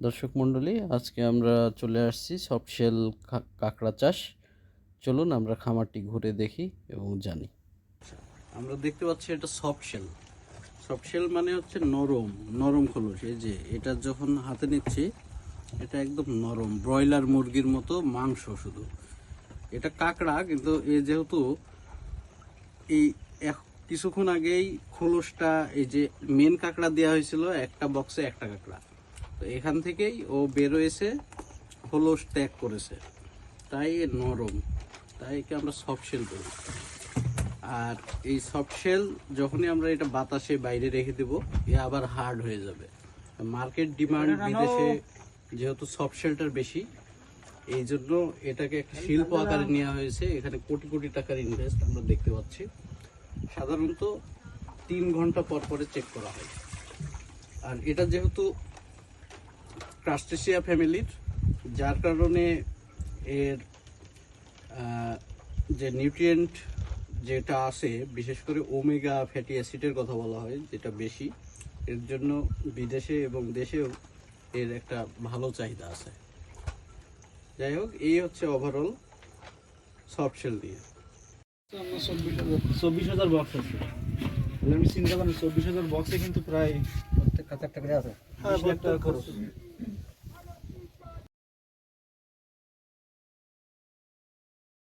দর্শক মণ্ডলী, আজকে আমরা চলে আসছি সফটশেল কাঁকড়া চাষ। চলুন আমরা খামারটি ঘুরে দেখি এবং জানি। আমরা দেখতে পাচ্ছি এটা সফটশেল। সফটশেল মানে হচ্ছে নরম নরম খোলস। এই যে এটা যখন হাতে নিচ্ছি এটা একদম নরম, ব্রয়লার মুরগির মতো মাংস। শুধু এটা কাঁকড়া, কিন্তু এ যেহেতু এই কিছুক্ষণ আগেই খোলসটা, এই যে মেন কাঁকড়া দেওয়া হয়েছিল একটা বক্সে একটা কাঁকড়া, তো এখান থেকেই ও বেরোয়েছে, খোলস ত্যাগ করেছে, তাই এ নরম, তাই একে আমরা সফট শেল বলি। আর এই সফট শেল যখনই আমরা এটা বাতাসে বাইরে রেখে দেব, এ আবার হার্ড হয়ে যাবে। মার্কেট ডিমান্ড বিদেশে যেহেতু সফট শেলটার বেশি, এই জন্য এটাকে একটা শিল্প আকারে নেওয়া হয়েছে। এখানে কোটি কোটি টাকার ইনভেস্ট আমরা দেখতে পাচ্ছি। সাধারণত 3 ঘন্টা পর পরে চেক করা হয়। আর এটা যেহেতু ক্রাস্টেসিয়া ফ্যামিলির, যার কারণে এর যে নিউট্রিয়েন্ট যেটা আছে, বিশেষ করে ওমেগা ফ্যাটি অ্যাসিডের কথা বলা হয়, যেটা বেশি, এর জন্য বিদেশে এবং দেশেও এর একটা ভালো চাহিদা আছে। যাই হোক, এই হচ্ছে ওভারঅল সফট শেল দিয়ে। আমরা 24,000 বক্স আছে। আমি চিন্তা করেন 24,000 বক্সে কিন্তু প্রায় প্রত্যেক 1,000 টাকা করে আছে। 20 লাখ টাকা খরচ।